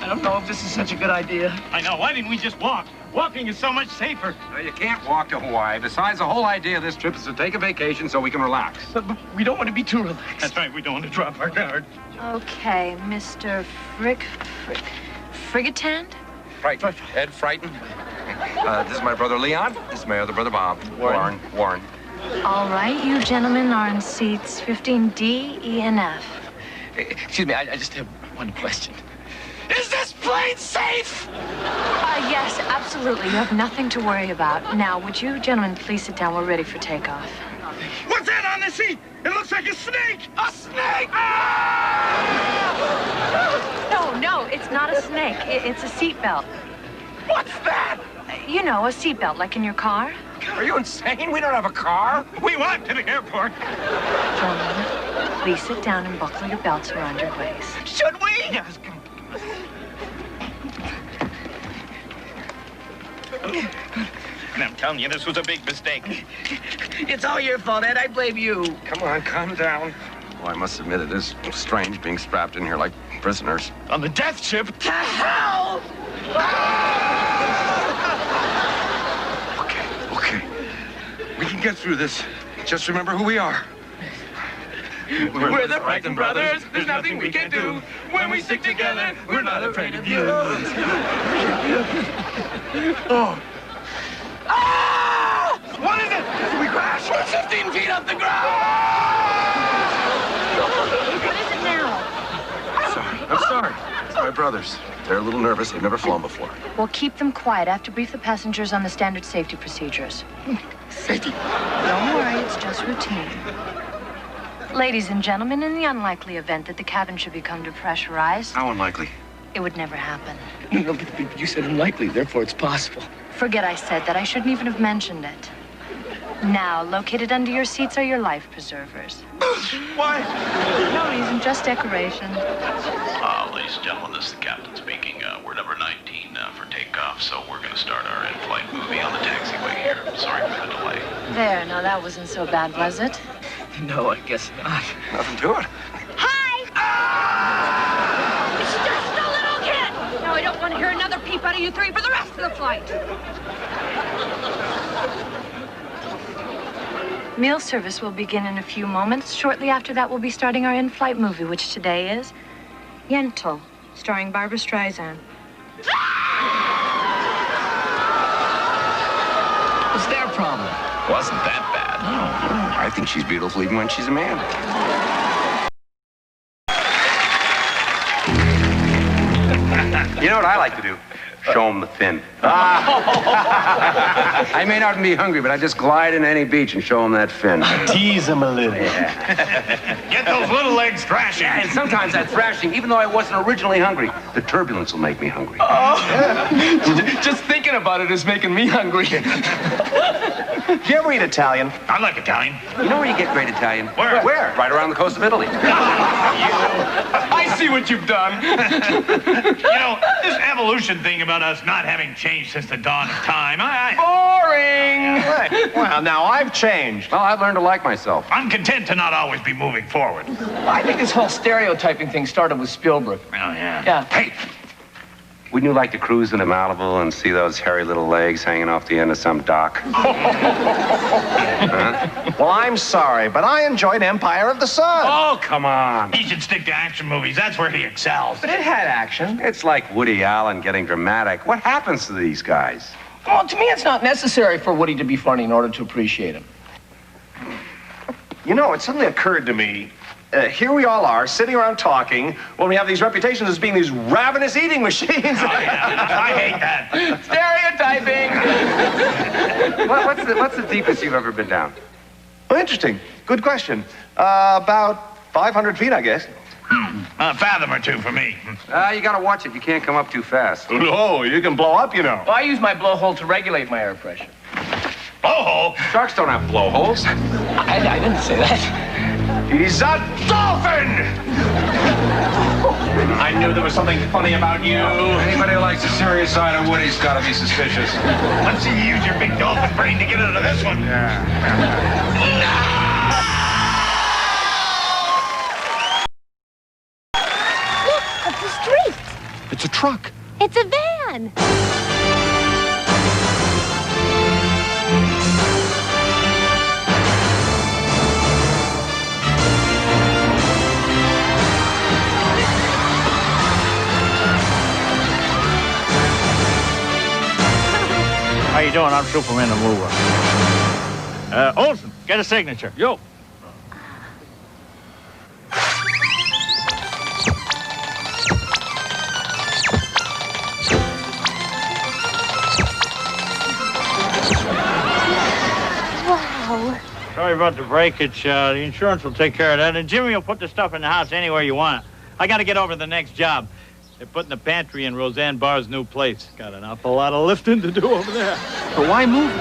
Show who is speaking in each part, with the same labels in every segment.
Speaker 1: don't know if this is such a good idea.
Speaker 2: I know. Why didn't we just walk? Walking is so much safer.
Speaker 3: Well, you can't walk to Hawaii. Besides, the whole idea of this trip is to take a vacation so we can relax.
Speaker 1: But we don't want to be too relaxed.
Speaker 2: That's right. We don't want to drop our guard.
Speaker 4: Okay, Mr. Frigatand?
Speaker 3: Frighten. Ed Frighten. This is my brother Leon. This is my other brother Bob. Warren.
Speaker 4: All right, you gentlemen are in seats 15D, E, and F.
Speaker 1: Excuse me, I just have one question. Is this plane safe?
Speaker 4: Yes, absolutely. You have nothing to worry about. Now, would you gentlemen please sit down? We're ready for takeoff.
Speaker 2: What's that on the seat? It looks like a snake.
Speaker 1: A snake!
Speaker 4: No, it's not a snake. It's a seatbelt.
Speaker 1: What's that?
Speaker 4: You know, a seatbelt, like in your car.
Speaker 3: Are you insane? We don't have a car.
Speaker 2: We walked to the airport.
Speaker 4: Gentlemen, please sit down and buckle your belts around your waist.
Speaker 1: Should we?
Speaker 2: Yes, come And I'm telling you, this was a big mistake.
Speaker 1: It's all your fault, Ed. I blame you.
Speaker 3: Come on, calm down. Well, I must admit it is strange being strapped in here like prisoners.
Speaker 2: On the death ship?
Speaker 1: To hell!
Speaker 3: Okay. We can get through this. Just remember who we are.
Speaker 1: We're the Frightened Brothers. There's nothing we can do. When we stick together, we're not afraid of you.
Speaker 3: Oh.
Speaker 1: Ah! What is it? We crashed. We're 15 feet off the ground.
Speaker 4: What is it now?
Speaker 3: I'm sorry. It's my brothers. They're a little nervous. They've never flown before.
Speaker 4: Well, keep them quiet. I have to brief the passengers on the standard safety procedures.
Speaker 1: Safety.
Speaker 4: Don't worry, it's just routine. Ladies and gentlemen, in the unlikely event that the cabin should become depressurized,
Speaker 3: How unlikely?
Speaker 4: it would never happen.
Speaker 1: No, but you said unlikely, therefore it's possible.
Speaker 4: Forget I said that. I shouldn't even have mentioned it. Now, located under your seats are your life preservers.
Speaker 2: Why?
Speaker 4: No reason, just decoration.
Speaker 5: Ladies and gentlemen, this is the captain speaking. We're number 19 for takeoff, so we're going to start our in-flight movie on the taxiway here. Sorry for the delay.
Speaker 4: There, now that wasn't so bad, was it?
Speaker 1: No, I guess not.
Speaker 3: Nothing to it.
Speaker 4: Hi! It's just a little kid! Now I don't want to hear another peep out of you three for the rest of the flight. Meal service will begin in a few moments. Shortly after that, we'll be starting our in-flight movie, which today is Yentl, starring Barbra Streisand.
Speaker 1: What's their problem?
Speaker 5: Wasn't that bad?
Speaker 3: I think she's beautiful even when she's a man. You know what I like to do? Show them the fin. I may not be hungry, but I just glide into any beach and show them that fin.
Speaker 6: Tease them a little.
Speaker 2: Get those little legs thrashing.
Speaker 3: Yeah, and sometimes that thrashing, even though I wasn't originally hungry, the turbulence will make me hungry.
Speaker 1: Just thinking about it is making me hungry.
Speaker 6: Do you ever eat Italian?
Speaker 2: I like Italian.
Speaker 3: You know where you get great Italian?
Speaker 2: Where?
Speaker 3: Right around the coast of Italy.
Speaker 1: I see what you've done.
Speaker 2: You know, this evolution thing about us not having changed since the dawn of time,
Speaker 1: Boring!
Speaker 6: Right. Well, now I've changed.
Speaker 3: Well, I've learned to like myself.
Speaker 2: I'm content to not always be moving forward.
Speaker 1: I think this whole stereotyping thing started with Spielberg.
Speaker 2: Oh, yeah.
Speaker 1: Yeah.
Speaker 2: Hey,
Speaker 3: Wouldn't you like to cruise into Malibu and see those hairy little legs hanging off the end of some dock?
Speaker 6: Well, I'm sorry, but I enjoyed Empire of the Sun.
Speaker 3: Oh, come on.
Speaker 2: he should stick to action movies. That's where he excels.
Speaker 6: But it had action.
Speaker 3: It's like Woody Allen getting dramatic. What happens to these guys?
Speaker 1: Well, to me, it's not necessary for Woody to be funny in order to appreciate him.
Speaker 6: You know, it suddenly occurred to me, here we all are, sitting around talking, when we have these reputations as being these ravenous eating machines.
Speaker 2: Oh, yeah. I hate that.
Speaker 1: Stereotyping!
Speaker 3: What's the deepest you've ever been down?
Speaker 6: Well, interesting. Good question. About 500 feet, I guess.
Speaker 2: A fathom or two for me.
Speaker 3: You gotta watch it. You can't come up too fast.
Speaker 6: Oh, you can blow up, you know.
Speaker 1: Well, I use my blowhole to regulate my air pressure.
Speaker 2: Blowhole?
Speaker 3: Sharks don't have blowholes.
Speaker 1: I didn't say that.
Speaker 6: He's a dolphin! I knew there was something funny about you.
Speaker 3: Anybody who likes the serious side of Woody's gotta be suspicious.
Speaker 2: Let's see you use your big dolphin brain to get out of this one.
Speaker 7: Look, up the street.
Speaker 6: The
Speaker 7: It's a truck.
Speaker 8: It's a van.
Speaker 9: How you doing? I'm Superman the Mover. Olsen, get a signature. Yo.
Speaker 8: Wow.
Speaker 9: Sorry about the breakage. The insurance will take care of that. And Jimmy will put the stuff in the house anywhere you want it. I got to get over to the next job. They're putting the pantry in Roseanne Barr's new place. Got an awful lot of lifting to do over there.
Speaker 7: But why move?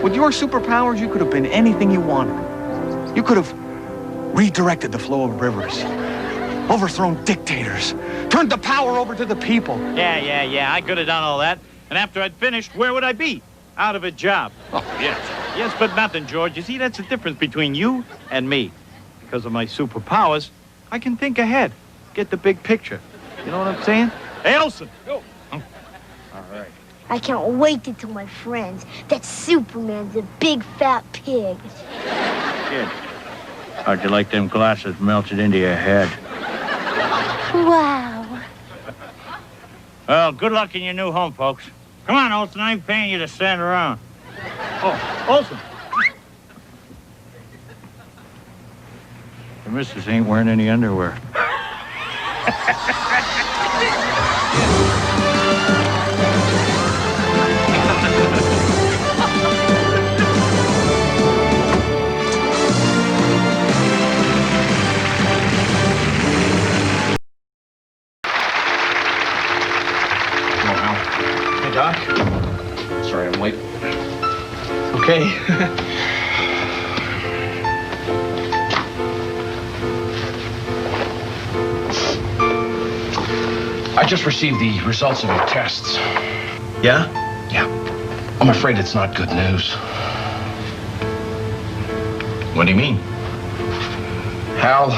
Speaker 7: With your superpowers, you could have been anything you wanted. You could have redirected the flow of rivers, overthrown dictators, turned the power over to the people.
Speaker 9: Yeah. I could have done all that. And after I'd finished, where would I be? Out of a job.
Speaker 7: Oh, yes.
Speaker 9: Yes, but nothing, George. You see, that's the difference between you and me. Because of my superpowers, I can think ahead, get the big picture. You know what I'm saying? Hey, Olsen! Go! All right.
Speaker 8: I can't wait to tell my friends that Superman's a big fat pig.
Speaker 9: Kid, how'd you like them glasses melted into your head?
Speaker 8: Wow.
Speaker 9: Well, good luck in your new home, folks. Come on, Olsen, I ain't paying you to stand around. Oh, Olsen! The missus ain't wearing any underwear.
Speaker 6: Hey, Doc. Sorry I'm late. Okay.
Speaker 10: I just received the results of your tests.
Speaker 6: Yeah?
Speaker 10: Yeah. I'm afraid it's not good news.
Speaker 6: What do you mean?
Speaker 10: Hal,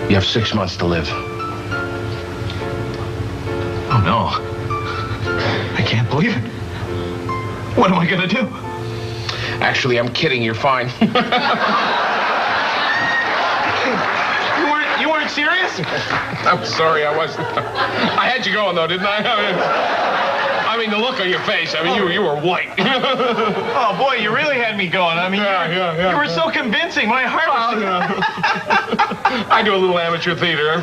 Speaker 10: you have 6 months to live.
Speaker 6: Oh, no. I can't believe it. What am I gonna do?
Speaker 10: Actually, I'm kidding. You're fine.
Speaker 6: You weren't serious?
Speaker 10: I'm sorry, I wasn't. I had you going, though, didn't I? I mean, the look on your face. I mean, you were white.
Speaker 6: Oh, boy, you really had me going. I mean,
Speaker 10: yeah.
Speaker 6: you were so convincing. My heart was...
Speaker 10: I do a little amateur theater.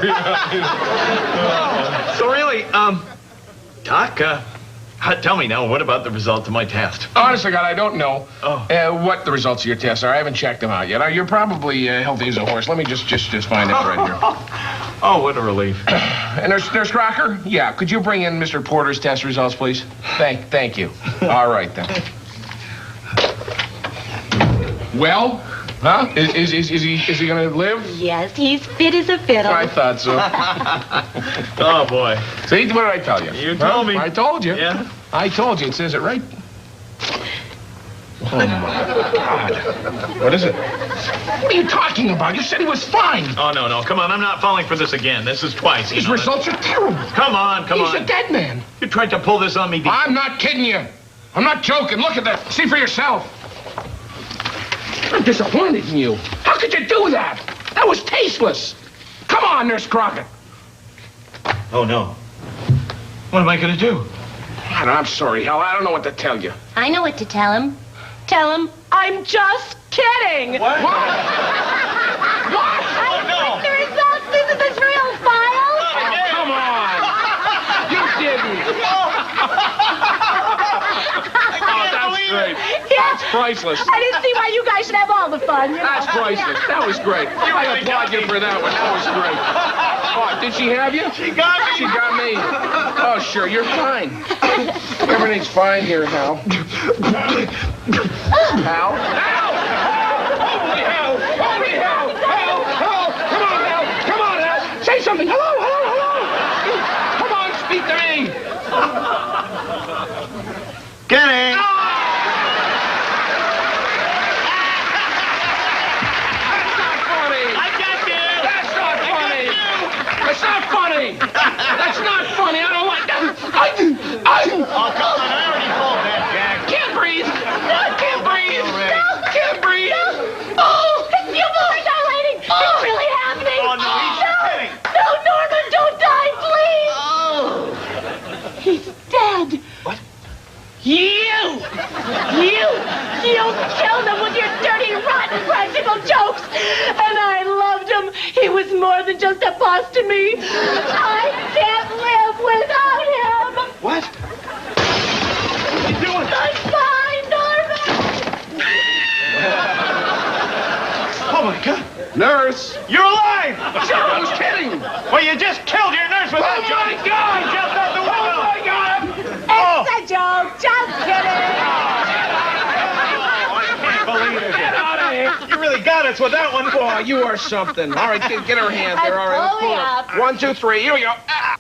Speaker 6: So really, Doc, tell me now, what about the results of my test?
Speaker 10: Honest to God, I don't know
Speaker 6: Oh.
Speaker 10: what the results of your tests are. I haven't checked them out yet. You're probably healthy as a horse. Let me just find it right here.
Speaker 6: Oh, what a relief.
Speaker 10: And Nurse Crocker? Yeah, could you bring in Mr. Porter's test results, please? Thank you. All right, then. Well, huh? Is he gonna live?
Speaker 8: Yes, he's fit as a fiddle.
Speaker 10: I thought so.
Speaker 6: Oh, boy.
Speaker 10: See, what did I tell you?
Speaker 6: You told me.
Speaker 10: I told you.
Speaker 6: Yeah.
Speaker 10: I told you. It says it right. Oh, my God. What is it? What are you talking about? You said he was fine.
Speaker 6: Oh, no. Come on, I'm not falling for this again. This is twice.
Speaker 10: His results are terrible.
Speaker 6: Come on.
Speaker 10: He's a dead man.
Speaker 6: You tried to pull this on me.
Speaker 10: I'm not kidding you. I'm not joking. Look at that. See for yourself. I'm disappointed in you. How could you do that? That was tasteless. Come on, Nurse Crockett.
Speaker 6: Oh, no. What am I going to do?
Speaker 10: I'm sorry, Hal. I don't know what to tell you.
Speaker 8: I know what to tell him. Tell him I'm just kidding.
Speaker 6: What?
Speaker 8: I like the results. Isn't this real file?
Speaker 10: Come on. You didn't. Oh, that's great. That's priceless.
Speaker 8: I didn't see why you guys should have all the fun. You know?
Speaker 10: That's priceless. That was great. I applaud you for that one. That was great. Oh, did she have you?
Speaker 6: She got me.
Speaker 10: She got me. Oh, sure. You're fine. Everything's fine here, Hal. Hal? Hal! Holy hell! Holy hell! Hal! Hal! Come on, Hal! Come on, Hal! Say something! Hello! Come on, speak to me!
Speaker 6: Kidding.
Speaker 11: more than just a boss to me. I can't live without him.
Speaker 6: What? What are you doing?
Speaker 11: I'm fine, Norman.
Speaker 6: Oh, my God.
Speaker 2: Nurse!
Speaker 6: You're alive!
Speaker 2: Sure, I was kidding!
Speaker 6: Well, you just killed your nurse with
Speaker 2: Oh,
Speaker 6: that
Speaker 2: my
Speaker 6: Johnny.
Speaker 2: God!
Speaker 6: He jumped out the window.
Speaker 2: Oh, my God!
Speaker 11: It's a joke. Just kidding.
Speaker 6: I can't believe it.
Speaker 2: Get out of here!
Speaker 6: You really got us with that one.
Speaker 2: Boy, you are something. All right, get her hand there. All right, let's pull her up. 1, 2, 3. Here we go. Ah.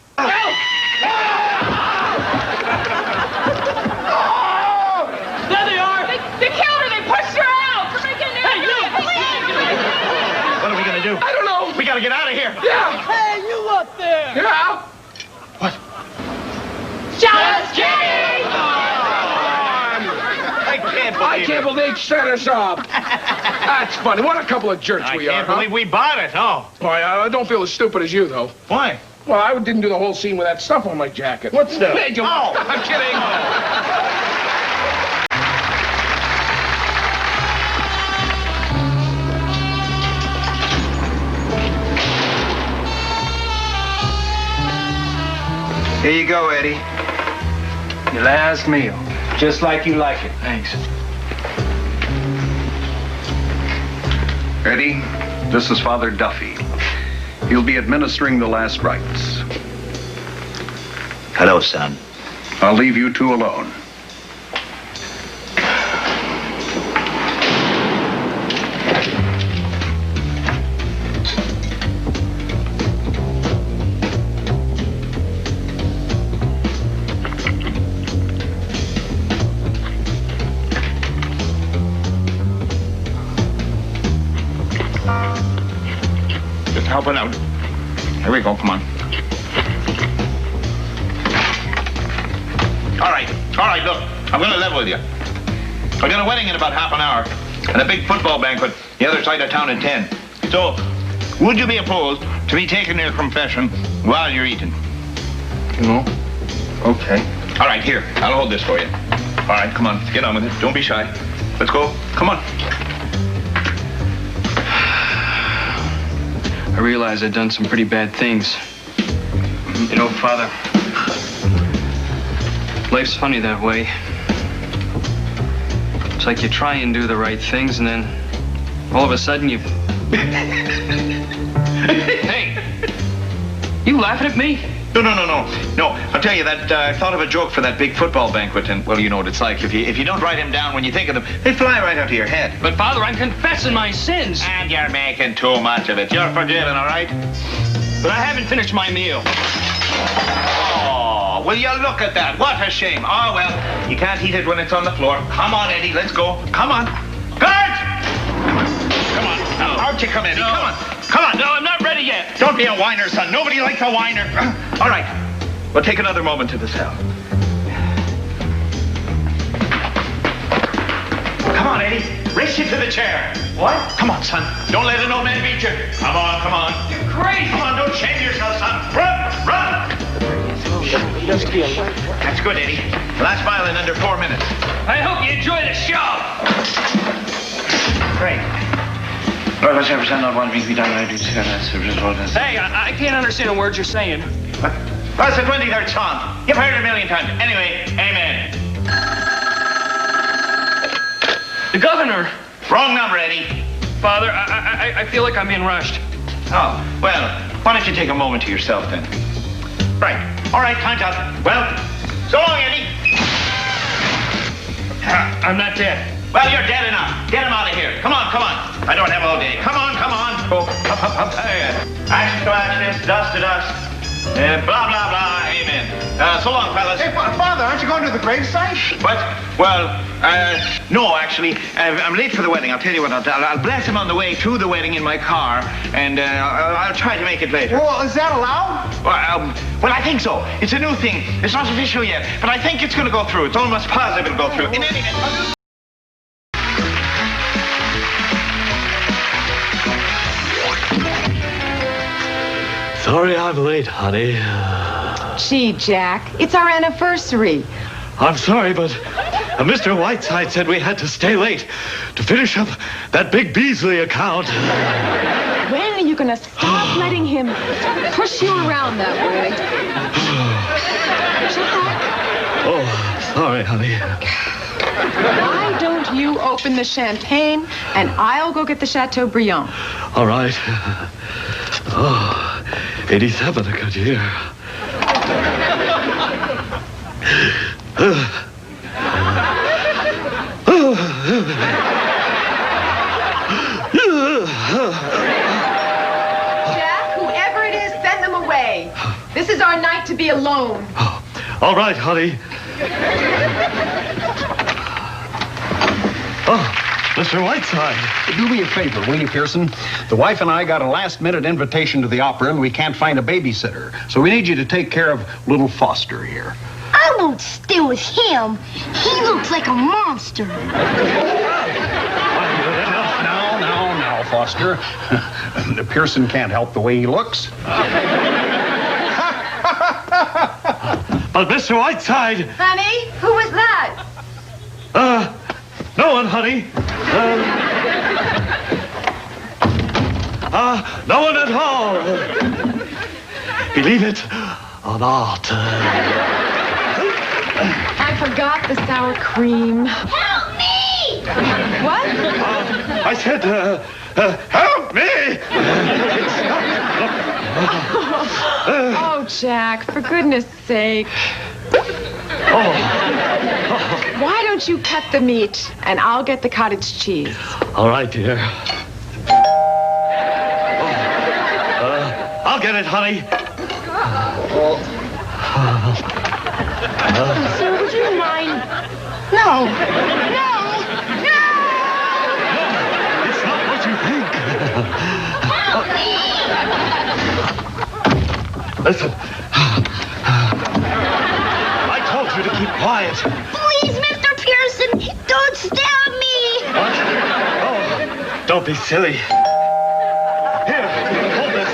Speaker 11: There they are. They killed her. They pushed her out. We're making an
Speaker 6: What are we going to do?
Speaker 2: I don't know.
Speaker 6: We got to get out of here.
Speaker 2: Yeah.
Speaker 11: Hey, you up there.
Speaker 2: Yeah.
Speaker 11: Just kidding.
Speaker 6: I can't believe
Speaker 2: They set us up. That's funny. What a couple of jerks
Speaker 6: I
Speaker 2: we are,
Speaker 6: can't believe we bought it. Oh.
Speaker 2: Boy, I don't feel as stupid as you, though.
Speaker 6: Why?
Speaker 2: Well, I didn't do the whole scene with that stuff on my jacket.
Speaker 6: What stuff?
Speaker 2: Hey, you-
Speaker 6: Oh.
Speaker 2: I'm kidding.
Speaker 3: Here you go, Eddie. Your last meal. Just like you like it.
Speaker 7: Thanks.
Speaker 12: Eddie, this is Father Duffy. He'll be administering the last rites.
Speaker 5: Hello, son.
Speaker 12: I'll leave you two alone.
Speaker 2: Just help it out. Here we go. Come on.
Speaker 5: All right, look, I'm going to level with you. I got a wedding in about half an hour and a big football banquet the other side of town in 10. So, would you be opposed to me taking your confession while you're eating?
Speaker 12: No? Okay.
Speaker 5: All right, here, I'll hold this for you. All right, come on, get on with it. Don't be shy. Let's go. Come on.
Speaker 13: I realize I've done some pretty bad things. You know, Father, life's funny that way. It's like you try and do the right things, and then all of a sudden you... Hey! You laughing at me?
Speaker 5: No. I'll tell you that I thought of a joke for that big football banquet, and, well, you know what it's like. If you don't write them down when you think of them, they fly right out of your head.
Speaker 13: But, Father, I'm confessing my sins.
Speaker 5: And you're making too much of it. You're forgiven, all right?
Speaker 13: But I haven't finished my meal.
Speaker 5: Oh, will you look at that? What a shame. Oh, well, you can't eat it when it's on the floor. Come on, Eddie, let's go. Come on. Guards! Come on. Now, out you come, Eddie.
Speaker 13: No.
Speaker 5: Come on. Come on.
Speaker 13: No, I'm not ready yet.
Speaker 5: Don't be a whiner, son. Nobody likes a whiner. All right. We'll take another moment to the cell. Come on, Eddie. Race you to the chair. What? Come on, son. Don't let an old man beat you. Come on.
Speaker 13: You're crazy.
Speaker 5: Come on, don't shame yourself, son. Run. That's good, Eddie. Last mile in under 4 minutes.
Speaker 13: I hope you enjoy the show.
Speaker 5: Great.
Speaker 13: Hey, I can't understand a word you're saying.
Speaker 5: That's the 23rd song. You've heard it a million times. Anyway, amen.
Speaker 13: The governor.
Speaker 5: Wrong number, Eddie.
Speaker 13: Father, I feel like I'm being rushed.
Speaker 5: Oh, well, why don't you take a moment to yourself then? Right. All right, time's up. Well, so long, Eddie.
Speaker 13: I'm not dead.
Speaker 5: Well, you're dead enough. Get him out of here. Come on. I don't have all day. Come on. Oh, up. Ash to ashes, dust to dust. Blah, blah, blah. Amen. So long, fellas.
Speaker 6: Hey, Father, aren't you going to the gravesite?
Speaker 5: What? Well, no, actually. I'm late for the wedding. I'll tell you what, I'll bless him on the way to the wedding in my car, and I'll try to make it later.
Speaker 6: Well, is that allowed?
Speaker 5: Well, I think so. It's a new thing. It's not official yet, but I think it's going to go through. It's almost positive it'll go through. In any event...
Speaker 14: Sorry I'm late, honey.
Speaker 15: Gee, Jack, it's our anniversary.
Speaker 14: I'm sorry, but Mr. Whiteside said we had to stay late to finish up that big Beasley account.
Speaker 15: When are you going to stop letting him push you around that way? Jack.
Speaker 14: Oh, sorry, honey.
Speaker 15: Why don't you open the champagne and I'll go get the Chateaubriand?
Speaker 14: All right. Oh, 87, a good year.
Speaker 15: Jack, whoever it is, send them away. This is our night to be alone.
Speaker 14: All right, honey. Oh, Mr. Whiteside.
Speaker 12: Do me a favor, will you, Pearson? The wife and I got a last-minute invitation to the opera, and we can't find a babysitter. So we need you to take care of little Foster here.
Speaker 8: I won't stay with him. He looks like a monster.
Speaker 12: Now, Foster. Pearson can't help the way he looks.
Speaker 14: But Mr. Whiteside.
Speaker 15: Honey, who was that?
Speaker 14: No one, honey. No one at all. Believe it or not.
Speaker 15: I forgot the sour cream.
Speaker 8: Help me!
Speaker 15: What?
Speaker 14: I said, help me!
Speaker 15: Oh, Jack, for goodness sake. Why don't you cut the meat and I'll get the cottage cheese?
Speaker 14: All right, dear. I'll get it, honey.
Speaker 8: Sir, would you mind? No.
Speaker 14: It's not what you think. Listen. I told you to keep quiet.
Speaker 8: Please, Mr. Pearson, don't stab me.
Speaker 14: What? Oh, don't be silly. Here, hold this.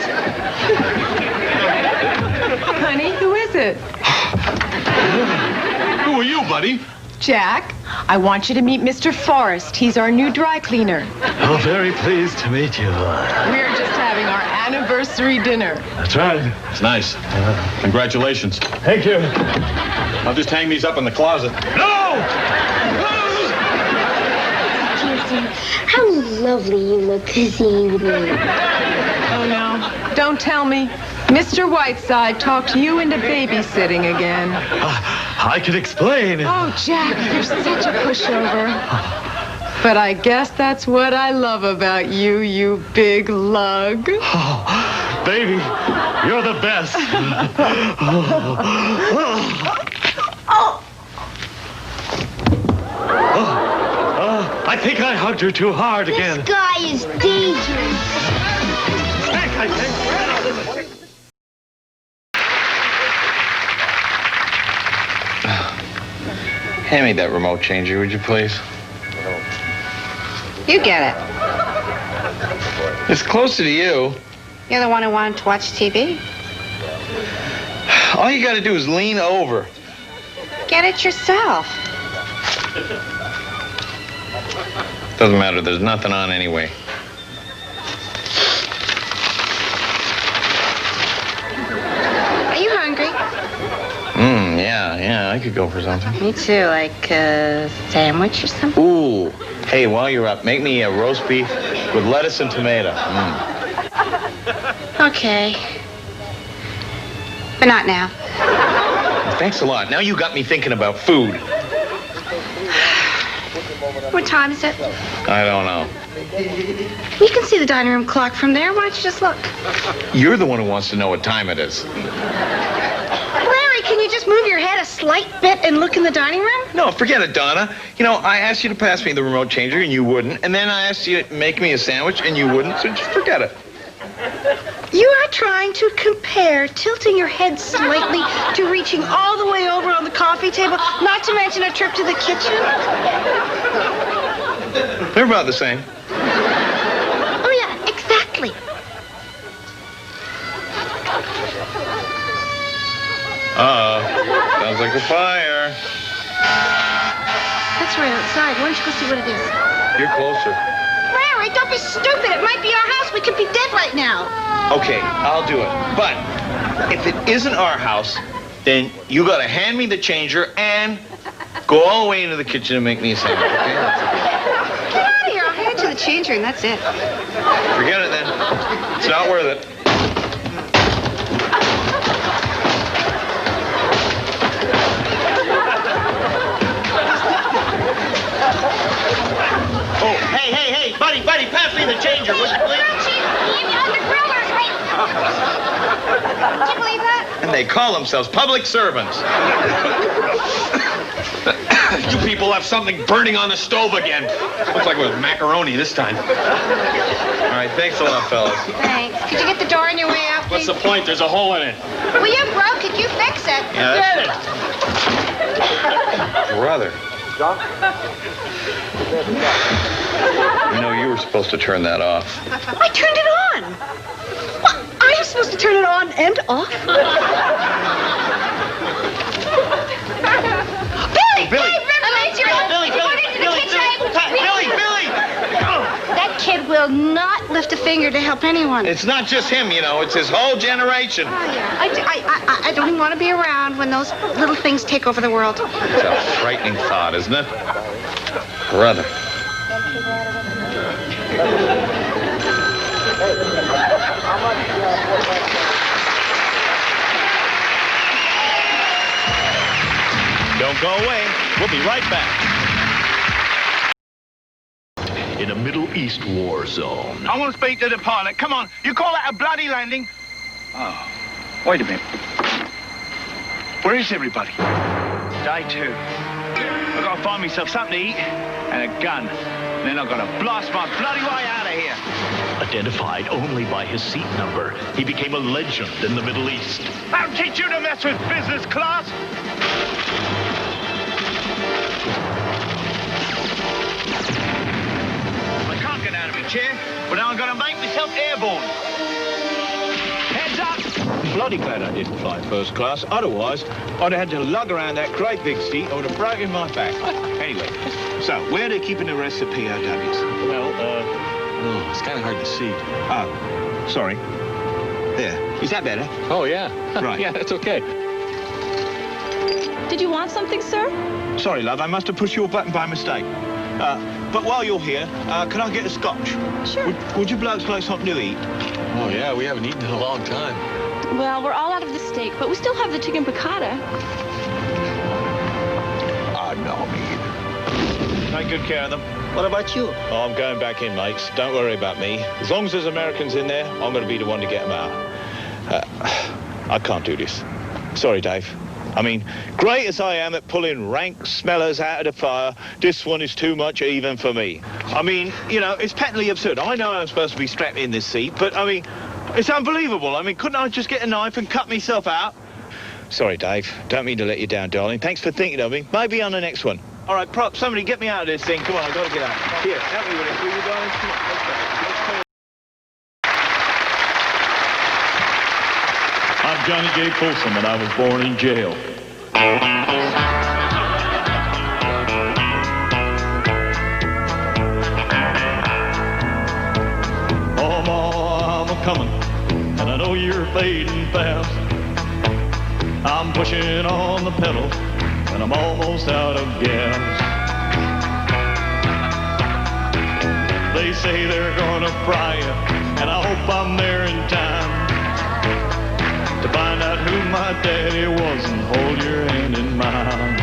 Speaker 15: Honey, who is it?
Speaker 10: Who are you, buddy?
Speaker 15: Jack, I want you to meet Mr. Forrest. He's our new dry cleaner.
Speaker 14: Oh, very pleased to meet you.
Speaker 15: We're just having our anniversary dinner.
Speaker 14: That's right.
Speaker 10: It's nice. Congratulations.
Speaker 14: Thank you.
Speaker 10: I'll just hang these up in the closet.
Speaker 14: No!
Speaker 8: Pearson, how lovely you look this evening.
Speaker 15: Oh, no. Don't tell me. Mr. Whiteside talked you into babysitting again.
Speaker 14: I can explain.
Speaker 15: Oh, Jack, you're such a pushover. But I guess that's what I love about you, you big lug.
Speaker 14: Oh, baby, you're the best. I think I hugged her too hard again.
Speaker 8: This guy is dangerous.
Speaker 14: I think.
Speaker 5: Hand me that remote changer, would you please?
Speaker 16: You get it.
Speaker 5: It's closer to you.
Speaker 16: You're the one who wanted to watch TV.
Speaker 5: All you gotta do is lean over.
Speaker 16: Get it yourself.
Speaker 5: Doesn't matter, there's nothing on anyway.
Speaker 16: Are you hungry?
Speaker 5: Yeah, I could go for something.
Speaker 16: Me too, like a sandwich or something.
Speaker 5: Ooh, hey, while you're up, make me a roast beef with lettuce and tomato.
Speaker 16: Okay. But not now.
Speaker 5: Thanks a lot. Now you got me thinking about food.
Speaker 16: What time is it?
Speaker 5: I don't know.
Speaker 16: You can see the dining room clock from there. Why don't you just look?
Speaker 5: You're the one who wants to know what time it is.
Speaker 16: Larry, can you just move your head a slight bit and look in the dining room?
Speaker 5: No, forget it, Donna. You know, I asked you to pass me the remote changer, and you wouldn't. And then I asked you to make me a sandwich, and you wouldn't. So just forget it.
Speaker 16: You are trying to compare tilting your head slightly to reaching all the way over on the coffee table, not to mention a trip to the kitchen?
Speaker 5: They're about the same.
Speaker 16: Oh, yeah, exactly.
Speaker 5: Sounds like a fire.
Speaker 16: That's right outside. Why don't you go see what it is?
Speaker 5: You're closer.
Speaker 16: Larry, don't be stupid. It might be our house. We could be dead right now.
Speaker 5: Okay, I'll do it. But if it isn't our house, then you gotta hand me the changer and go all the way into the kitchen and make me a sandwich, okay?
Speaker 16: Get out of here. I'll hand you the changer and that's it.
Speaker 5: Forget it then. It's not worth it. Oh, hey, buddy, pass me the changer, would you please?
Speaker 16: Can you believe that?
Speaker 5: And they call themselves public servants.
Speaker 6: You people have something burning on the stove again. Looks like it was macaroni this time.
Speaker 5: All right, thanks a lot, fellas.
Speaker 16: Thanks. Could you get the door on your way out, please?
Speaker 6: What's the point? There's a hole in it.
Speaker 16: Well, you broke it. You fix it.
Speaker 5: Yeah,
Speaker 16: Get it.
Speaker 5: Brother. You know, you were supposed to turn that off.
Speaker 16: I turned it on. What? I'm supposed to turn it on and off? Billy! That kid will not lift a finger to help anyone.
Speaker 5: It's not just him, you know. It's his whole generation.
Speaker 16: Oh, yeah. I don't even want to be around when those little things take over the world.
Speaker 5: It's a frightening thought, isn't it? Brother.
Speaker 2: Don't go away. We'll be right back.
Speaker 17: In a Middle East war zone.
Speaker 2: I want to speak to the pilot. Come on. You call that a bloody landing?
Speaker 14: Oh, wait a minute. Where is everybody?
Speaker 2: Day 2. I've got to find myself something to eat and a gun. Then I've got to blast my bloody way out of here.
Speaker 17: Identified only by his seat number, he became a legend in the Middle East.
Speaker 2: I'll teach you to mess with business class. I can't get out of my chair, but now I've got to make myself airborne. Heads up! Bloody glad I didn't fly first class. Otherwise, I'd have had to lug around that great big seat. I would have broken my back. Anyway, so where are they keeping the rest of POWs?
Speaker 14: Well, oh, it's kind of hard to see.
Speaker 2: Oh, sorry. There. Is that better?
Speaker 14: Oh, yeah.
Speaker 2: Right.
Speaker 14: Yeah, that's okay.
Speaker 11: Did you want something, sir?
Speaker 2: Sorry, love. I must have pushed your button by mistake. But while you're here, can I get a scotch?
Speaker 11: Sure.
Speaker 2: Would you blokes like something to eat?
Speaker 14: Oh, yeah, we haven't eaten in a long time.
Speaker 11: Well, we're all out of the steak, but we still have the chicken piccata.
Speaker 2: No, me either. Take good care of them. What about you? Oh, I'm going back in, mates. Don't worry about me. As long as there's Americans in there, I'm going to be the one to get them out. I can't do this. Sorry, Dave. I mean, great as I am at pulling rank smellers out of the fire, this one is too much even for me. I mean, you know, it's patently absurd. I know I'm supposed to be strapped in this seat, but, I mean, it's unbelievable. I mean, couldn't I just get a knife and cut myself out? Sorry, Dave. Don't mean to let you down, darling. Thanks for thinking of me. Maybe on the next one. All right, prop, somebody get me out of this thing. Come on, I've got to get out. Here, help me with it, will you, darling? Come on, let's go.
Speaker 17: I'm Johnny J. Folsom, and I was born in jail. Oh, Ma, I'm a-coming, and I know you're fading fast. I'm pushing on the pedal, and I'm almost out of gas. They say they're gonna fry you, and I hope I'm there in time to find out who my daddy was and hold your hand in mine.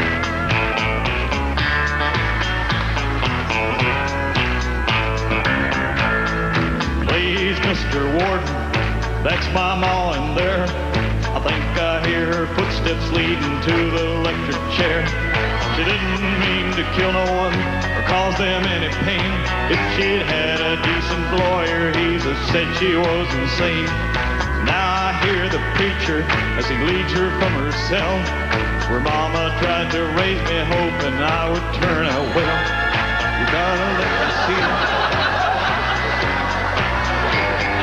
Speaker 17: Please, Mr. Warden, that's my ma in there. I think I hear her footsteps leading to the electric chair. She didn't mean to kill no one or cause them any pain. If she'd had a decent lawyer, he'd have said she was insane. Now I hear the preacher as he leads her from herself, where Mama tried to raise me hoping I would turn out well. You gotta let me see her.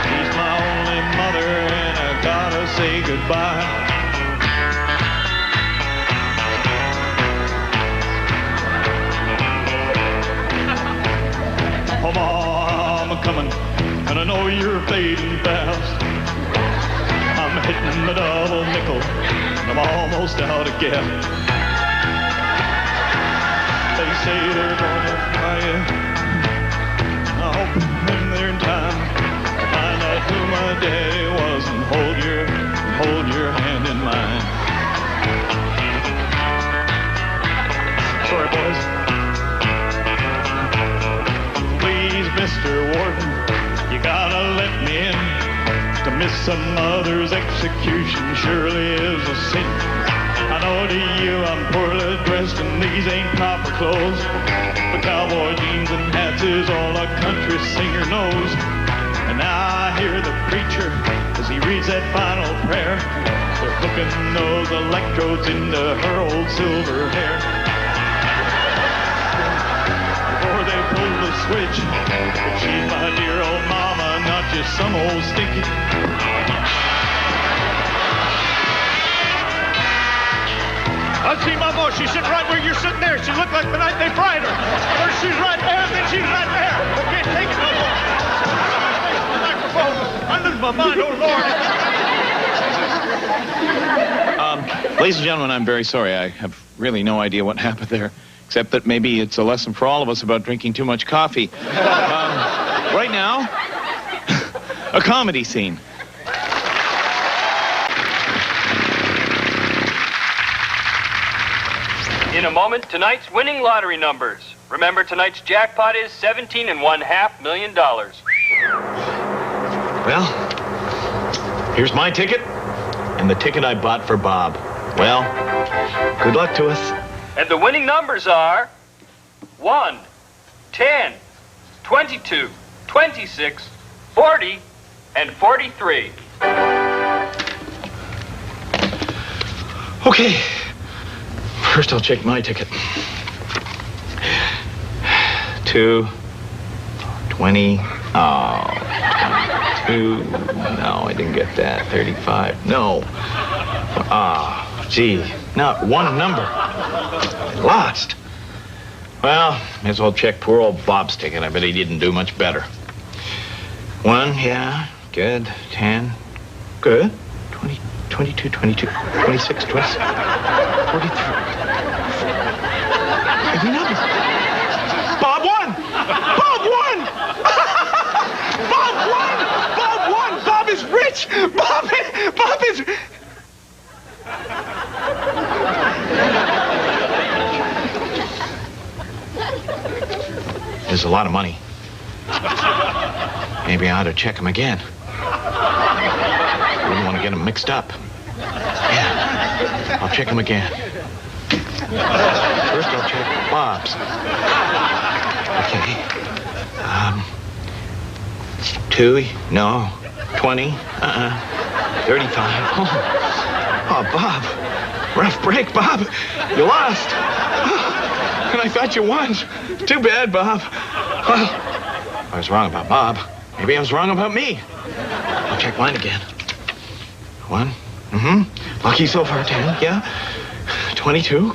Speaker 17: She's my only mother and I gotta say goodbye. Oh, Mama, coming, and I know you're fading fast. I'm hitting the double nickel, and I'm almost out of gas. They say they're gonna fly you. I hope when they're in time to find out who my daddy was and hold your hand in mine. Sorry, boys. Please, Mr. Warden, you gotta let me in. To miss a mother's execution surely is a sin. I know to you I'm poorly dressed and these ain't proper clothes, but cowboy jeans and hats is all a country singer knows. And now I hear the preacher as he reads that final prayer. They're hooking those electrodes into her old silver hair. Before they pull the switch, but she's my dear old mama, not just some old stinky.
Speaker 9: I see my boss. She's sitting right where you're sitting there. She looked like the night they fried her. First she's right there, and then she's right there. Okay, take it no more. Microphone. I lose my mind, oh Lord.
Speaker 2: Ladies and gentlemen, I'm very sorry. I have really no idea what happened there, except that maybe it's a lesson for all of us about drinking too much coffee. Right now, a comedy scene.
Speaker 13: In a moment, tonight's winning lottery numbers. Remember, tonight's jackpot is $17.5 million.
Speaker 2: Well, here's my ticket and the ticket I bought for Bob. Well, good luck to us.
Speaker 13: And the winning numbers are 1, 10, 22, 26, 40, and 43.
Speaker 2: Okay. First, I'll check my ticket. 2, 20, 22, no, I didn't get that. 35, no. Gee, not one number. Lost. Well, may as well check poor old Bob's ticket. I bet he didn't do much better. 1, yeah, good. 10, good. 20, 22, 22, 26, 27, 43. Every number. Bob won! Bob won! Bob won! Bob won! Bob is rich! Bob is... There's a lot of money. Maybe I ought to check him again. Wouldn't want to get him mixed up. Yeah, I'll check him again. First, I'll check Bob's. Okay. 2, no. 20, 35. Oh, Bob. Rough break, Bob. You lost. And I thought you won. Too bad, Bob. Well, I was wrong about Bob. Maybe I was wrong about me. I'll check mine again. 1, lucky so far, 10, yeah. 22,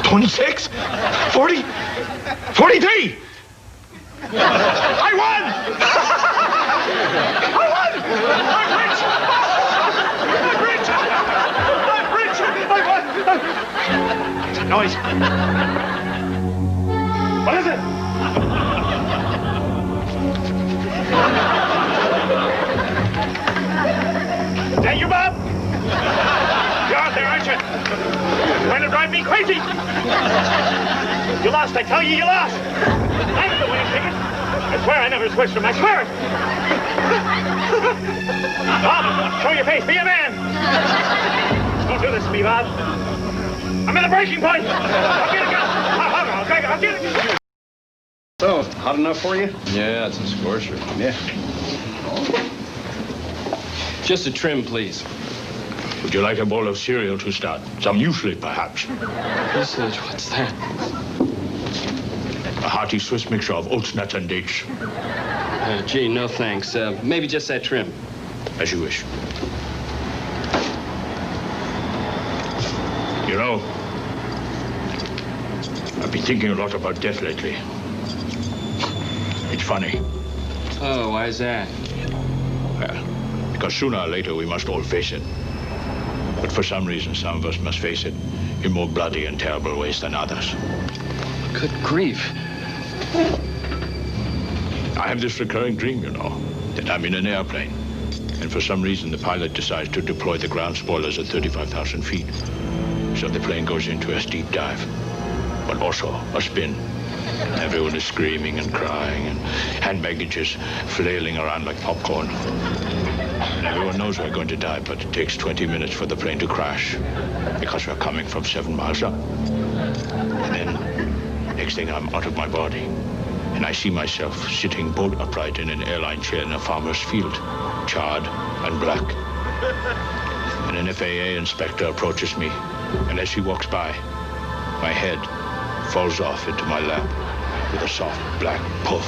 Speaker 2: 26, 40, 43. I won! I won! I'm rich! I'm rich! I'm rich! I won! What's that noise? What is it? Is that you, Bob? You're out there, aren't you? Trying to drive me crazy. You lost, I tell you, you lost. I'm the winning ticket. I swear I never switched them. I swear it. Bob, show your face. Be a man. Don't do this to me, Bob. I'm at a breaking point. I'll get it. I'll get it.
Speaker 12: So, hot enough for you?
Speaker 18: Yeah, it's a scorcher.
Speaker 12: Yeah.
Speaker 18: Just a trim, please.
Speaker 19: Would you like a bowl of cereal to start? Some muesli, perhaps?
Speaker 18: Usage, what's that?
Speaker 19: A hearty Swiss mixture of oats, nuts, and dates.
Speaker 18: Gee, no thanks. Maybe just that trim.
Speaker 19: As you wish. You know, I've been thinking a lot about death lately. It It's funny.
Speaker 18: Oh, why is that?
Speaker 19: Well, because sooner or later we must all face it. But for some reason, some of us must face it in more bloody and terrible ways than others.
Speaker 18: Good grief.
Speaker 19: I have this recurring dream, you know, that I'm in an airplane. And for some reason, the pilot decides to deploy the ground spoilers at 35,000 feet. So the plane goes into a steep dive, but also a spin. Everyone is screaming and crying, and hand baggage is flailing around like popcorn. And everyone knows we're going to die, but it takes 20 minutes for the plane to crash because we're coming from 7 miles up. And then, next thing, I'm out of my body. And I see myself sitting bolt upright in an airline chair in a farmer's field, charred and black. And an FAA inspector approaches me, and as he walks by, my head falls off into my lap with a soft black puff.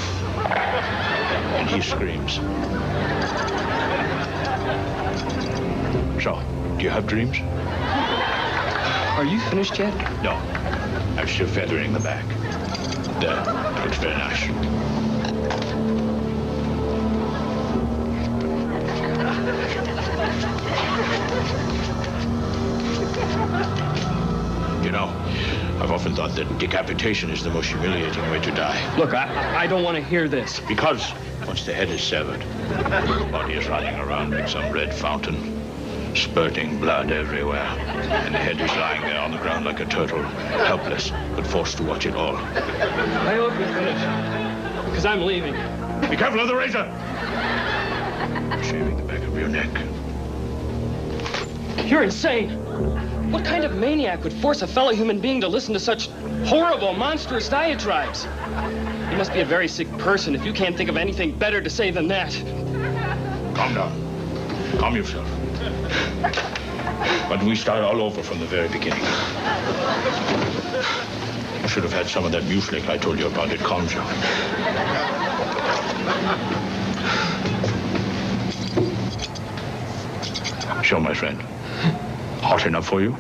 Speaker 19: And he screams. So, do you have dreams?
Speaker 18: Are you finished yet?
Speaker 19: No. I'm still feathering the back. There. Looks very nice. You know, I've often thought that decapitation is the most humiliating way to die.
Speaker 18: Look, I don't want to hear this.
Speaker 19: Because once the head is severed, the body is running around like some red fountain, spurting blood everywhere. And the head is lying there on the ground like a turtle, helpless, but forced to watch it all.
Speaker 18: I hope you're finished, because I'm leaving.
Speaker 19: Be careful of the razor! Shaving the back of your neck.
Speaker 18: You're insane. What kind of maniac would force a fellow human being to listen to such horrible, monstrous diatribes? You must be a very sick person if you can't think of anything better to say than that.
Speaker 19: Calm down. Calm yourself. But we start all over from the very beginning. You should have had some of that mucilage I told you about. It calms you. So, my friend, hot enough for you?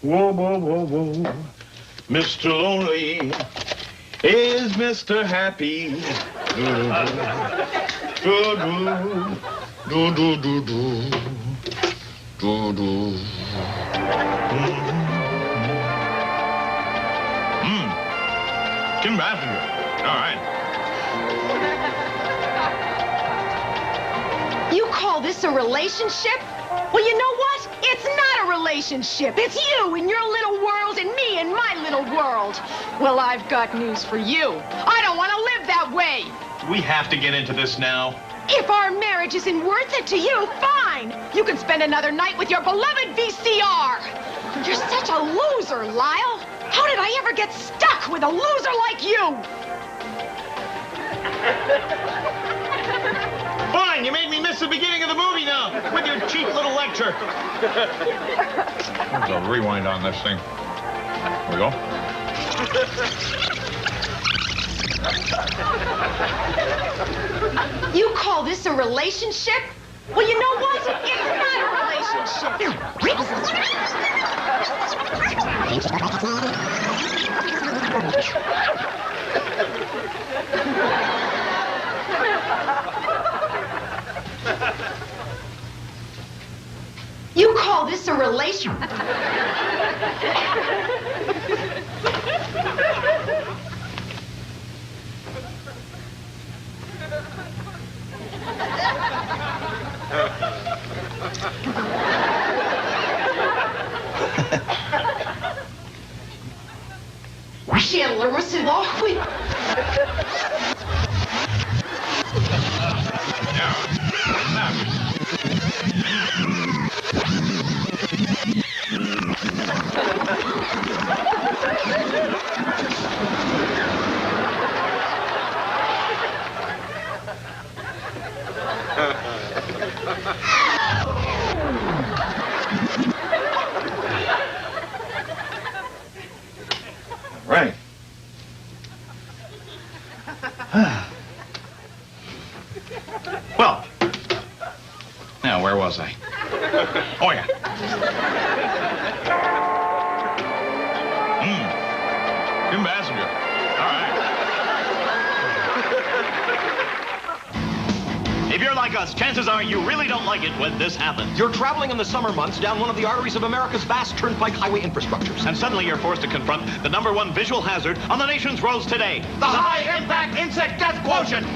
Speaker 14: Whoa, whoa, whoa, whoa. Mr. Lonely is Mr. Happy. Do, do, do, do, do, do, do.
Speaker 19: Kim Basinger. All right.
Speaker 16: You call this a relationship? Well, you know what? It's not a relationship. It's you in your little world and me in my little world. Well, I've got news for you. I don't want to live that way.
Speaker 7: We have to get into this now.
Speaker 16: If our marriage isn't worth it to you, fine. You can spend another night with your beloved VCR. You're such a loser, Lyle. How did I ever get stuck with a loser like you?
Speaker 7: Fine, you made me miss the beginning of the movie now with your cheap little lecture.
Speaker 2: There's a rewind on this thing. Here we go.
Speaker 16: You call this a relationship? Well, you know what? It's not a relationship. You call this a relation? Chandler, what's it all with?
Speaker 7: Right. Well, now where was I? Oh, yeah.
Speaker 19: Kim Basinger.
Speaker 20: like us, chances are you really don't like it when this happens.
Speaker 21: You're traveling in the summer months down one of the arteries of America's vast turnpike highway infrastructures.
Speaker 20: And suddenly you're forced to confront the #1 visual hazard on the nation's roads today.
Speaker 21: The high-impact insect death quotient!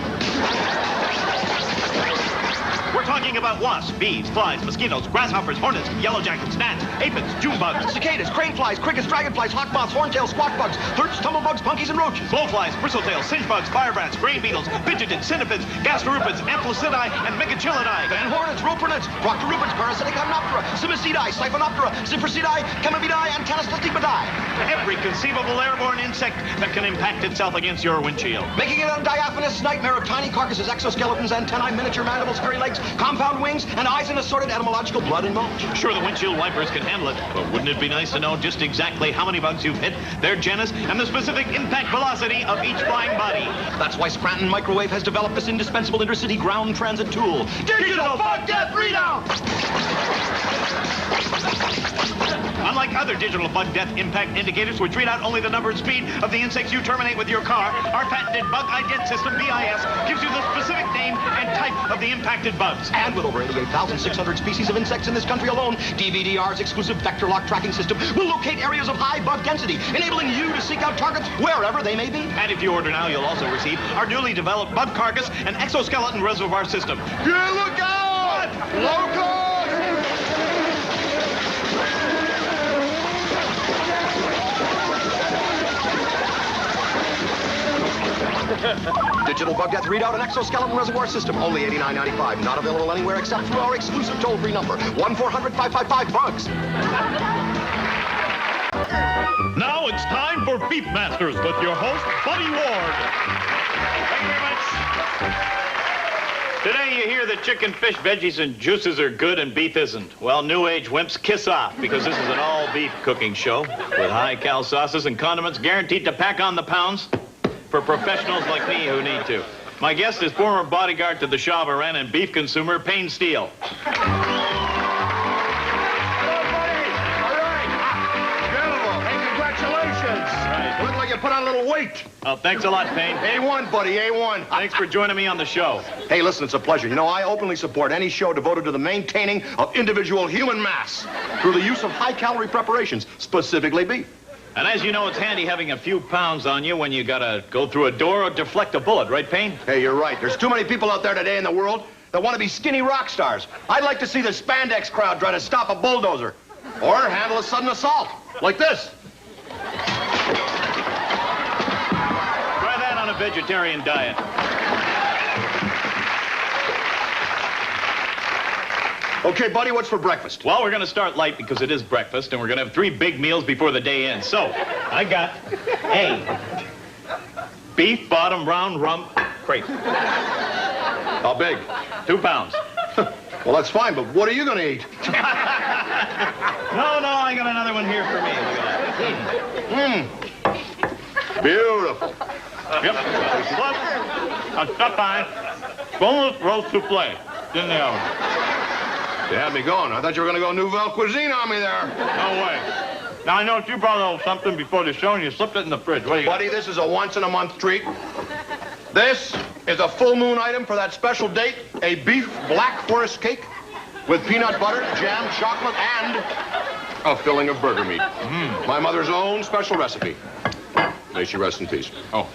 Speaker 20: We're talking about wasps, bees, flies, mosquitoes, grasshoppers, hornets, yellow jackets, gnats, aphids, June bugs,
Speaker 21: cicadas, crane flies, crickets, dragonflies, hawk moths, horntails, squawk bugs, thirds, tumblebugs, punkies, and roaches.
Speaker 20: Blowflies, bristletails, singe bugs, fire bats, grain beetles, fidgetids, centipedes, gasteropods, amphictydae, and megachilidae.
Speaker 21: Van hornets, ropernuts, proctorupeds, parasitic hymenoptera, simicidae, siphonoptera, ziphrosidae, chemimidae, and tanistostigmidae.
Speaker 20: Every conceivable airborne insect that can impact itself against your windshield.
Speaker 21: Making it a diaphanous nightmare of tiny carcasses, exoskeletons, antennae, miniature mandibles, hairy legs, compound wings, and eyes in assorted etymological blood and mulch.
Speaker 20: Sure, the windshield wipers can handle it, but wouldn't it be nice to know just exactly how many bugs you've hit, their genus, and the specific impact velocity of each flying body?
Speaker 21: That's why Scranton Microwave has developed this indispensable intercity ground transit tool. Digital Bug Death Readout!
Speaker 20: Unlike other digital bug death impact indicators, which read out only the number and speed of the insects you terminate with your car, our patented Bug Ident System, BIS, gives you the specific name and type of the impacted bugs.
Speaker 21: And with over 88,600 species of insects in this country alone, DVDR's exclusive vector lock tracking system will locate areas of high bug density, enabling you to seek out targets wherever they may be.
Speaker 20: And if you order now, you'll also receive our newly developed bug carcass and exoskeleton reservoir system.
Speaker 1: Yeah, look out! Locals!
Speaker 21: Digital Bug Death Readout and Exoskeleton Reservoir System. Only $89.95. Not available anywhere except through our exclusive toll-free number. 1-400-555-BUGS.
Speaker 17: Now it's time for Beef Masters with your host, Buddy Ward.
Speaker 9: Thank you very much. Today you hear that chicken, fish, veggies, and juices are good and beef isn't. Well, New Age wimps kiss off, because this is an all-beef cooking show with high-cal sauces and condiments guaranteed to pack on the pounds for professionals like me who need to. My guest is former bodyguard to the Shah of Iran and beef consumer Payne Steele.
Speaker 6: Look like you put on a little weight.
Speaker 9: Oh, thanks a lot, Payne.
Speaker 6: A1, buddy, A1.
Speaker 9: Thanks for joining me on the show.
Speaker 6: Hey, listen, it's a pleasure. You know, I openly support any show devoted to the maintaining of individual human mass through the use of high-calorie preparations, specifically beef.
Speaker 9: And as you know, it's handy having a few pounds on you when you gotta go through a door or deflect a bullet, right, Payne?
Speaker 6: Hey, you're right. There's too many people out there today in the world that want to be skinny rock stars. I'd like to see the spandex crowd try to stop a bulldozer or handle a sudden assault, like this.
Speaker 9: Try that on a vegetarian diet.
Speaker 6: Okay, buddy, what's for breakfast?
Speaker 9: Well, we're going to start light because it is breakfast, and we're going to have 3 big meals before the day ends. So, I got A, beef bottom round rump crepe.
Speaker 6: How big?
Speaker 9: 2 pounds.
Speaker 6: Well, that's fine, but what are you going to eat?
Speaker 9: No, I got another one here for me. Look at that.
Speaker 6: Beautiful.
Speaker 9: Yep. Plus, a stuffed pie, boneless roast souffle in the oven.
Speaker 6: You had me going. I thought you were going to go Nouvelle Cuisine on me there.
Speaker 9: No way. Now, I know you brought a little something before the show, and you slipped it in the fridge. What do you got?
Speaker 6: Buddy, this is a once-in-a-month treat. This is a full moon item for that special date, a beef Black Forest cake with peanut butter, jam, chocolate, and a filling of burger meat. My mother's own special recipe. May she rest in peace.
Speaker 9: Oh.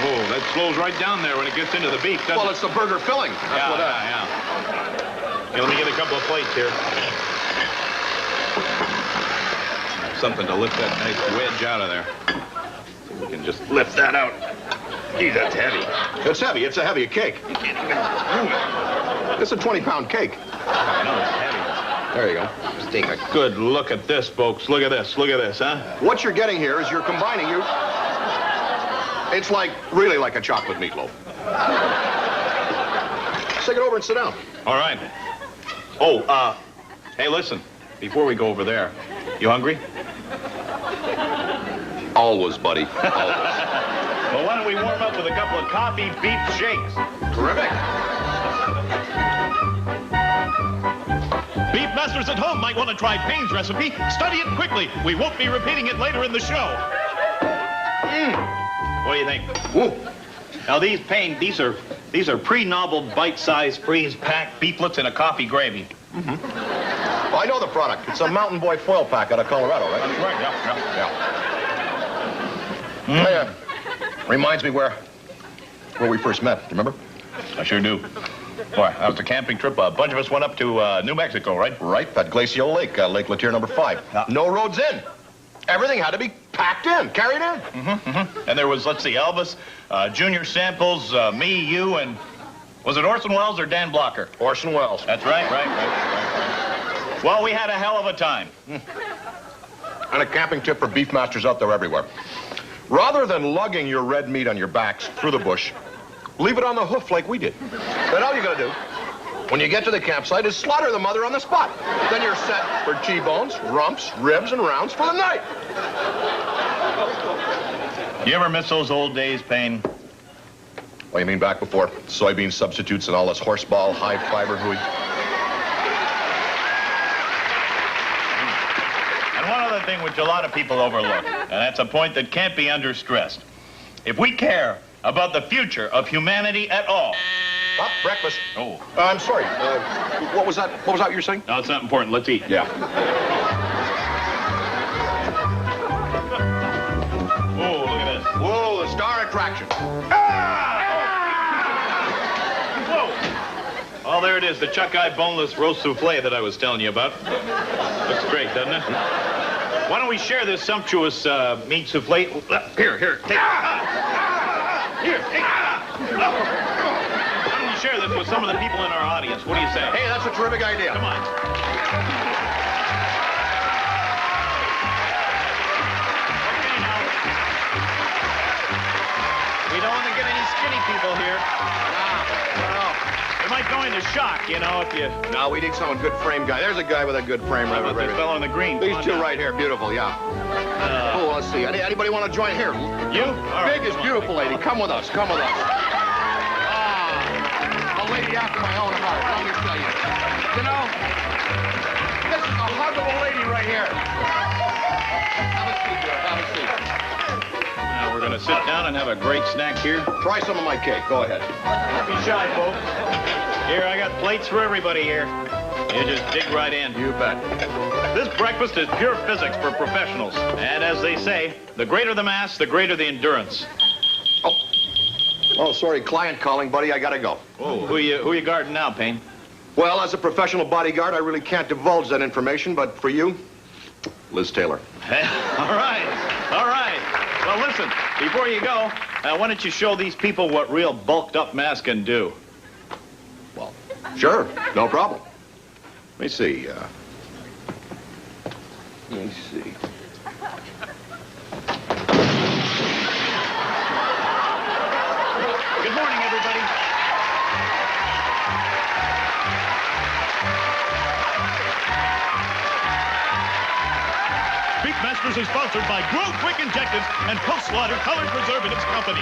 Speaker 9: Oh, that slows right down there when it gets into the beef, doesn't
Speaker 6: Well,
Speaker 9: it?
Speaker 6: it's the burger filling. That's what that.
Speaker 9: Yeah. Hey, let me get a couple of plates here. Something to lift that nice wedge out of there. So we can just lift that out. Gee, that's heavy.
Speaker 6: It's heavy. It's a heavy cake.
Speaker 9: You can't even move it.
Speaker 6: It's a 20-pound cake.
Speaker 9: I know, it's heavy.
Speaker 6: There you go. Just take a
Speaker 9: good look at this, folks. Look at this. Look at this, huh?
Speaker 6: What you're getting here is you're combining It's really like a chocolate meatloaf. Just take it over and sit down.
Speaker 9: All right. Oh, hey, listen. Before we go over there, you hungry?
Speaker 6: Always, buddy. Always.
Speaker 9: Well, why don't we warm up with a couple of coffee beef shakes?
Speaker 6: Terrific.
Speaker 17: Beef masters at home might want to try Payne's recipe. Study it quickly. We won't be repeating it later in the show.
Speaker 9: What do you think?
Speaker 6: Ooh,
Speaker 20: Now these are pre-nobbled, bite-sized, freeze-packed beeflets in a coffee gravy.
Speaker 6: Well, I know the product. It's a Mountain Boy foil pack out of Colorado, right?
Speaker 20: That's right, yeah.
Speaker 6: Reminds me where we first met. Do you remember?
Speaker 20: I sure do. Boy, that was a camping trip. A bunch of us went up to New Mexico, right?
Speaker 6: Right, that glacial lake, Lake Latier number 5. No roads in. Everything had to be packed in, carried in.
Speaker 20: And there was, let's see, Elvis, Junior Samples, me, you, and was it Orson Welles or Dan Blocker?
Speaker 6: Orson Welles.
Speaker 20: That's right. Well, we had a hell of a time.
Speaker 6: And a camping tip for beefmasters out there everywhere. Rather than lugging your red meat on your backs through the bush, leave it on the hoof like we did. Then all you gotta do, when you get to the campsite, is slaughter the mother on the spot. Then you're set for T-bones, rumps, ribs, and rounds for the night.
Speaker 20: You ever miss those old days, Payne?
Speaker 6: What, you mean back before soybean substitutes and all this horseball, high-fiber hooey?
Speaker 20: And one other thing which a lot of people overlook, and that's a point that can't be understressed. If we care about the future of humanity at all.
Speaker 6: Up, breakfast.
Speaker 20: Oh.
Speaker 6: I'm sorry. What was that? What was that you were saying?
Speaker 20: No, it's not important. Let's eat.
Speaker 6: Yeah.
Speaker 20: Whoa, look at this.
Speaker 6: Whoa, the star attraction.
Speaker 20: Whoa. Oh, there it is, the chuck-eye boneless roast souffle that I was telling you about. Looks great, doesn't it? Why don't we share this sumptuous meat souffle? Here, take it. Here, take it. Why don't we share this with some of the people in our audience? What do you say?
Speaker 6: Hey, that's a terrific idea.
Speaker 20: Come on. Okay, now. We don't want to get any skinny people here. They might go into shock, you know, if you...
Speaker 6: No, we need someone good frame guy. There's a guy with a good frame right
Speaker 20: about this fellow in the green?
Speaker 6: These two right here, beautiful, yeah. Oh, let's see. Anybody want to join here?
Speaker 20: You?
Speaker 6: Big is beautiful, lady. Come with us. Come with us. A lady after my own heart. Let me tell you. You know, this is a huggable lady right here. Have a seat, girl. Have a seat.
Speaker 20: Now we're going to sit down and have a great snack here.
Speaker 6: Try some of my cake. Go ahead.
Speaker 20: Don't be shy, folks. Here, I got plates for everybody here. You just dig right in.
Speaker 6: You bet.
Speaker 20: This breakfast is pure physics for professionals. And as they say, the greater the mass, the greater the endurance.
Speaker 6: Oh, sorry, client calling, buddy. I gotta go.
Speaker 20: Oh, who you guarding now, Payne?
Speaker 6: Well, as a professional bodyguard, I really can't divulge that information, but for you, Liz Taylor.
Speaker 20: All right. Well, listen, before you go, why don't you show these people what real bulked-up mass can do?
Speaker 6: Well, sure. No problem. Let me see.
Speaker 20: Good morning, everybody.
Speaker 17: Beefmasters is sponsored by Grow Quick Injectives and Post-Slaughter Colored Preservatives Company.